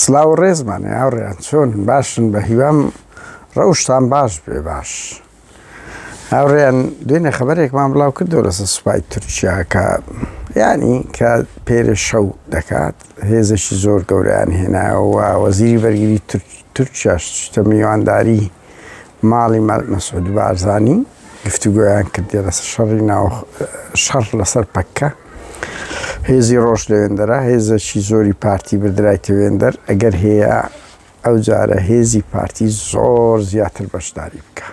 سلااو ڕێزمانێ هاوڕێیان چۆن باشن بە هیوام ڕەوشتان باش بێ باش. هاوڕێیان دوێنێ خەبەرێکمان بڵاو کردەوە لەسەر سوپای تورکیا کە ینی کە پێرە شەو دەکات هێزێکی زۆر گەورەیان هێنایەوە وەزیری بەرگری تورکیاش شتە میوانداری ماڵی مەسعود بارزانی گفتوگۆیان کردێ لەسەر شەڕی ناو شەڕ لەسەر پەککە. هێزی ڕۆژ لەوێندەرە هێزێکی زۆری پارتی بردرایتە وێندەر ئەگەر هەیە ئەو جارە هێزی پارتی زۆر زیاتر بەشداری بکە.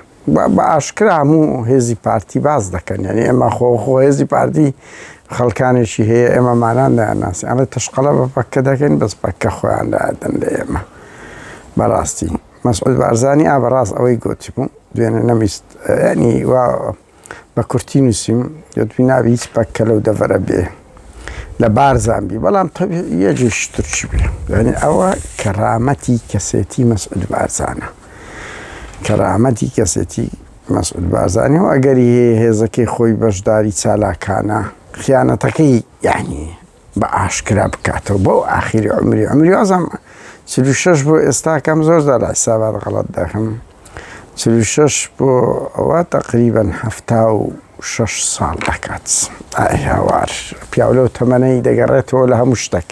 بە ئاشکرا هەموو هێزی پارتی باز دەکەن، یعنی ئێمە خۆ هێزی پارتی خەڵکانێکی هەیە ئێمە مانان دایاناسی ئەمە تەشقەڵە بە پەککە دەکەین بەس پەککە خۆیان دادەن لە ئێمە. بەڕاستی مەسعود بارزانی بەڕاست ئەوەی گوتی بوو دوێنێ نەمیست ینی وا بە کورتی نووسیم گوتبی نابی هیچ پەککە لەو دەڤەرە بێ لە بارزانبی بەڵام یەکێش تورکی بێ. ینی ئەوە کەرامەتی کەسێتی مەسعود بارزانە، کەرامەتی کەسێتی مەسعود بارزانی و ئەگەری هەیە هێزەکەی خۆی بەشداری چالاکانە خیانەتەکەی یعنی بە ئاشکرا بکاتەوە بۆ ئاخیری عمری وازم 46 بۆ ئێستاکەم زۆردا لە حیسابات غەڵەت دەکەم 46 بۆ ئەوە تەقریبەن 76 ساڵ دەکات. هاوار پیاولە و تەمەنەی دەگەڕێتەوە لە هەموو شتێک.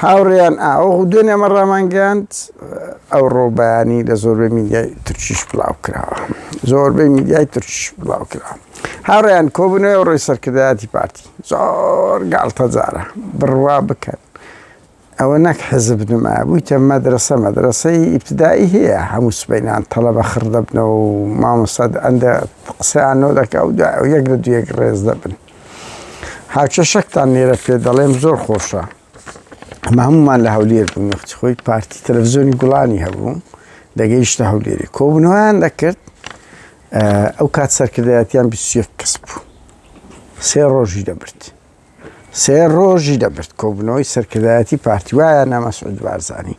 هاوڕێیان ئەو دوێنێ ئەمە ڕامانگەاند ئەو ڕۆبەیانی لە زۆربەی میدیای تورکیش بڵاو کراوە، زۆربەی میدیای تورکیش بڵاو کراوە. هاوڕێیان کۆبوونەوەی ڕۆی سەرکردایەتی پارتی زۆر گاڵتە جارە بڕوا بکەن. ئەوە نەک حزب نمایە بوویتە مەدرسەی ئیبتدایی هەیە هەموو سبەینان تەڵەبە خڕ دەبنەوە و مامۆستا ئەندە قسەیانەوە دەکا و یەک لە دوێک ڕێز دەبن. هاوچە شەکتان نێرە پێ دەڵێم زۆر خۆشە. ئەمە هەمومان لە هەولێر بوون وەختی خۆی پارتی تەلەڤیزیۆنی گوڵانی هەبوو دەگەیشتە هەولێری کۆبوونەوەیان دەکرد. ئەو کات سەرکردایەتیان 21 کەس بوو، 3 ڕۆژی دەبرد. 3 ڕۆژی دەبرد کۆبوونەوەی سەرکردایەتی پارتی وایە نەمەسعود بارزانی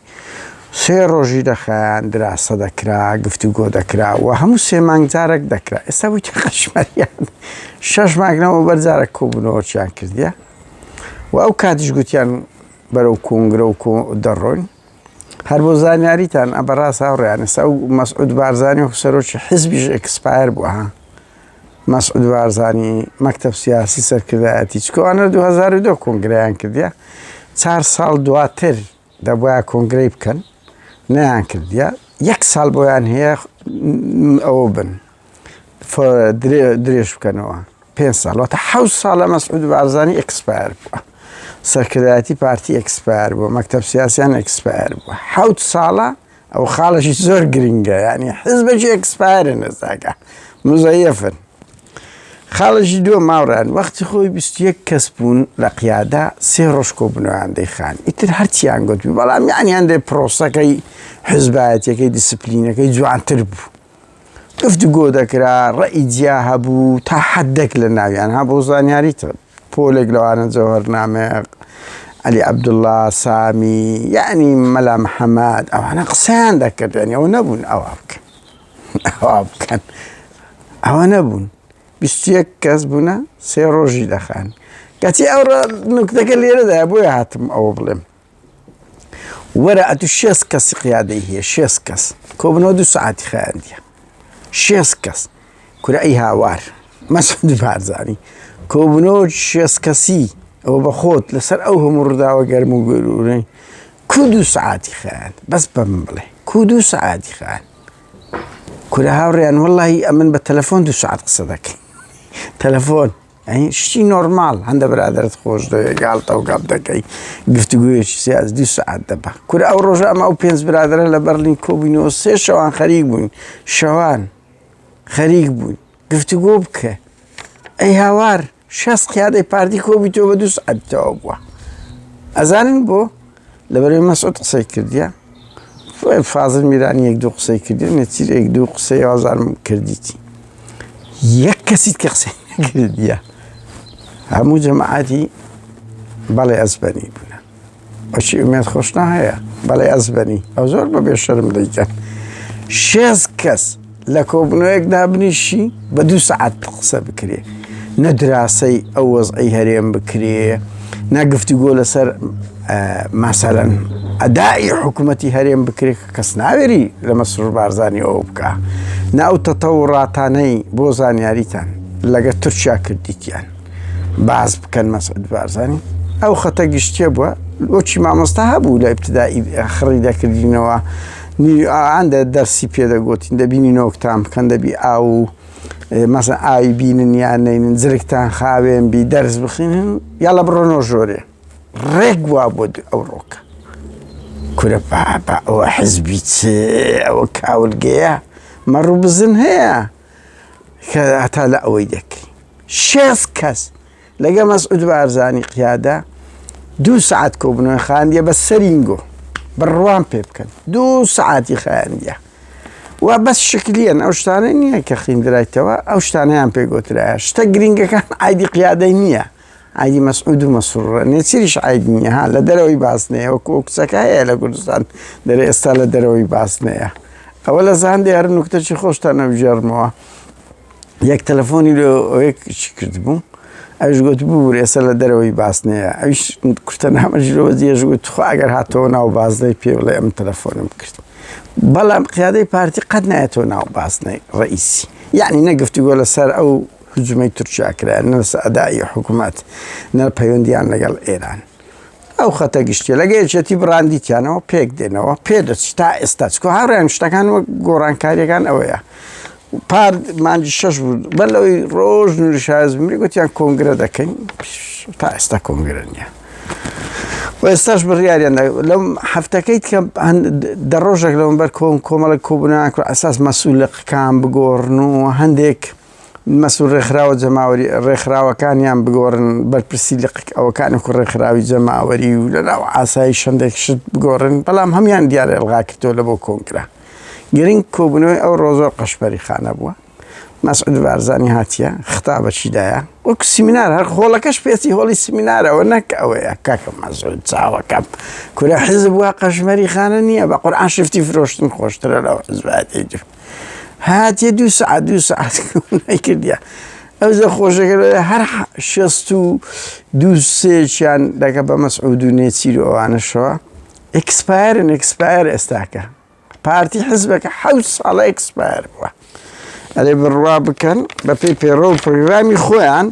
3 ڕۆژی دەخایان دراسە دەکرا گفتوگۆ دەکرا و هەموو 3 مانگ جارێک دەکرا. ئێستا بوویتە قەشمەریان 6 مانگنەوە بەرجارێک کۆبوونەوەچیان کردیە و ئەو کاتیش گوتیان بەرەو کۆنگرە و دەڕۆین. هەر بۆ زانیاریتان بەڕاست هاوڕێیان ئێستا ئەو مەسعود بارزانی و سەرۆکی حیزبیش ئەکسپایر بووە. مەسعود بارزانی مەکتەب سیاسی سەرکردایەتی چکۆوانە 2002 کۆنگرەیان کردیە 4 ساڵ دواتر دەبووە کۆنگرەی بکەن نەیان کردیە 1 ساڵ بۆیان هەیە ئەوە بن درێژ بکەنەوە 5 ساڵ واتە 7 ساڵە مەسعود بارزانی ئەکسپایر بووە، سەرکردایەتی پارتی ئەکسپایر بووە، مەکتەب سیاسیان ئەکسپایر بووە 7 ساڵە. ئەو خاڵەشی زۆر گرنگە ینی حیزبێکی ئەکسپایرن ئێستاکە مزەیەفن. خاڵەشی دووە ماوڕیان وەختی خۆی 21 کەس بوون لە قیادا 3 ڕۆژ کۆبوونەوەیان دەیخان ئیتر هەرچیان گوتبی بەڵام یانیان دێ پرۆسەکەی حیزبایەتیەکەی دیسپلینەکەی جوانتر بوو. گفتوگۆ دەکرا ڕەئی جیا هەبوو تا حەدێک لە ناویان ها بۆ زانیاریتە پۆلێک لەوانە جەوهەرنامێق عەلی عەبدوڵڵا سامی یعنی مەلا محەممەد ئەوانە قسەیان دەکرد ینی ئەوە نەبوون ئەوە بکەن ئەوە نەبوون 21 کەس بوونە 3 ڕۆژی دەخان. کاتی ئەو نوکتەکە لێرەدایە بۆیە هاتم ئەوە بڵێم وەرە ئەتو 6 کەسی قیادەی هەیە 6 کەس کۆبنەوە 2 سعاتی خایاندیە 6 کەس کورە ئەی هاوار مەسعود بارزانی کۆبنەوە 6 کەسی ئەوە بە خۆت لەسەر ئەو هەموو ڕووداوە گەرم و گەورەی کو 2 سعاتی خایاند بەس بە من بڵێ کو 2 سعاتی خایاند کورە هاوڕێیان وەڵڵاهی ئەمن بە تەلەفۆن 2 سعات قسە دەکەین تەلەفۆن شتی نۆرمال هەندە برادرت خۆش دەوێ گاڵتە و گاڵ دەکەی گفتوگویەکی سیاس 2 سعات دەبە. کورە ئەو ڕۆژە ئەمە ئەو 5 برادرە لە بەرلین کۆبوونەوە 3 شەوان خەریک بووین شەوان خەریک بووین گفتوگۆ بکە ئەی هاوار 6 قیادەی پارتی کۆبیتەوە بە 2 سعاتەوە بووە. ئەزانن بۆ لەبەرەوەی مەسعود قسەی کردیە فازڵ میرانی 1-2 قسەی کردی نەچیر 1-2 قسەی ئازارم کردیتی 1 کەسیت کە قسەی نەکردیە هەموو جەماعەتی بەڵێ ئەزبەنی بوونە بەچی ئومێد خۆشنا هەیە بەڵێ ئەزبەنی ئەو زۆر بە بێشەرم دەیکەن 6 کەس لە کۆبنەوەیەک دابنیشی بە 2 سعات قسە بکرێ نە دراسەی ئەو وەزعی هەرێم بکرێ نە گفتوگۆ لەسەر مەسەلەن ئەدای حکوومەتی هەرێم بکرێت کەس ناوێری لە مەسرور بارزانانی ئەوە بکە ناو تەتەوڕاتانەی بۆ زانیاریتان لەگە تورکیا کردیتیان باز بکەن مەسعود بارزانی ئەو خەتە گشتێ بووە وەچی مامۆستا هەبوو لە ابتدایی خڕی دەکردینەوە ئەندە دەرسی پێدەگوتین دەبینینەوە کتان بکەن دەبی ئاو مەسەن ئاوی بینن یان نەینن زرکتان خاوێن بی دەرس بخینن یا لە بڕۆنەوە ژۆرێ ڕێک وا بۆ ئەو ڕۆکە کورە بابا ئەوە حزبی چ ئەوە کاولگەیە مەڕوو بزن هەیە کە هەتا لە ئەوەی دەکەی 6 کەس لەگە مەسعود بارزانی قیادە 2 سعات کۆبنەوەی خاندیە بە سەرینگۆ بڕوان پێ بکەن 2 سعاتی خایاندیە و بەس شکلیان ئەو شتانە نییە کە خیندرایتەوە ئەو شتانەیان پێگوترایە شتە گرنگەکان ئایدی قیادەی نییە ئایدی مەسعود و مەسڕورە نێچریش ئاید نییە ها لە دەرەوەی باسنەیە وەکو کچەکە هەیە لە کوردستان دەرێ ئێستا لە دەرەوەی باسنەیە ئەوە لە زاندێ هەر نوکتەی خۆشتان نەبژێڕمەوە یەک تەلەفۆنی لە ئەوەیە چی کرد بوو ئەوش گوت بوو ئێستا لە دەرەوەی باسنەیە ئەویش کورتە نامەژیرەوە جێژ گوت خوا ئەگەر هاتەوە ناو بازنەی پێ بڵێ ئەم تەلەفۆنم کرد بەڵام قیادەی پارتی قەت نایەتەوە ناو باسنەی ڕئیسی یعنی نەگفتوگۆ لەسەر ئەو هجومەی تورکیا کرا نە لەسەر ئەدای حکوومەت نە پەیوەندیان لەگەڵ ئێران ئەو خەتە گشتێ لەگە یەکێتی بڕاندیتیانەوە پێک دێنەوە پێدەچی تا ئێستا چکۆ هاوڕێن شتەکان وەک گۆڕانکاریەکان ئەوەیە پار مانجی 6 بوو بەر لەوەی ڕۆژ نوریشاز بمری گوتیان کۆنگرە دەکەین تا ئێستا کۆنگرە نییە و ئێستاش بڕیاریان لەم هەفتەکەیت کە دە ڕۆژێک لەوەبەر کۆمەڵک کۆبوونیان کرد ئەساس مەسئولەکان بگۆڕن و هەندێک مەسئول ڕێکخراوە جەماوەری ڕێکخراوەکانیان بگۆڕن بەرپرسی ئەوەکانی کو ڕێکخراوی جەماوەری و لەناو ئاسایی شەندێک شت بگۆڕن بەڵام هەمیان دیارە ئەلغا کردەوە لە بۆ کۆنگرە گرنگ کۆبوونەوەی ئەو ڕۆژۆ قەشبەری خانە بووە مەسعود بارزانی هاتیە ختابەچیدایە وەکو سیمینار هەر خۆڵەکەش پێچی هۆڵی سیمینارەوە نەک ئەوەیە کاکە مەسعود چاوەکەم کورە حیزب وە قەشبەری خانە نییە بە قورئان شفتی فرۆشتن خۆشترە لەو حیزباتی جف هاتیە 2 سعات نەیکردیە ئەو زە خۆشەکە هەر 62 دەکە بە مەسعود و نێچیر و ئەوانەشەوە ئەکسپایر ئێستاکە پارتی حزبەکە 7 ساڵە ئەکسپایر بووە ئەلێ بڕوا بکەن بە پێی پێڕۆ و پرۆگرامی خۆیان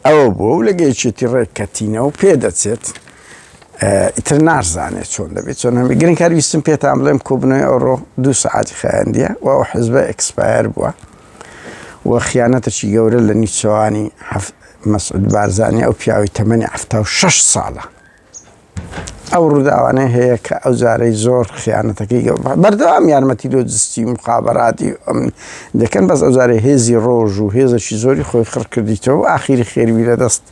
ئەوە بووە و لەگەیەکێتی ڕێککەتینەوە پێدەچێت ئیتر نازانێت چۆن دەبێت چۆن هەمی گرنگکار ویستم پێتان بڵێم کۆبنەوەی ئەوڕۆ 2 سعاتی خایاندیە و ئەو حزبە ئەکسپایر بووە و خیانەتێکی گەورە لە نیچەوانی مەسعود بارزانی ئەو پیاوی تەمەنی 76 ساڵە ئەو ڕووداوانەی هەیە کە ئەو جارەی زۆر خیانەتەکەی بەردەوام یارمەتی لۆجستی مخابەراتی دەکەن بەس ئەو جارەی هێزی ڕۆژ و هێزێکی زۆری خۆی خڕ کردیتەوە و ئاخیری خێروی لەدەست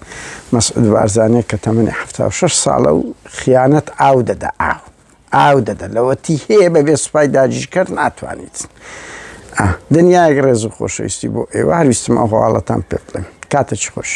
مەسعود بارزانیە کە تەمەنی 76 ساڵە و خیانەت ئاو دەدا ئاو دەدا لەوەتی هەیە بەبێ سوپای داگیرکرد ناتوانیت دنیایەک ڕێز و خۆشەویستی بۆ ئێوە هەرویستم ئەو هەواڵەتان پێ بڵێم کاتێکی خۆش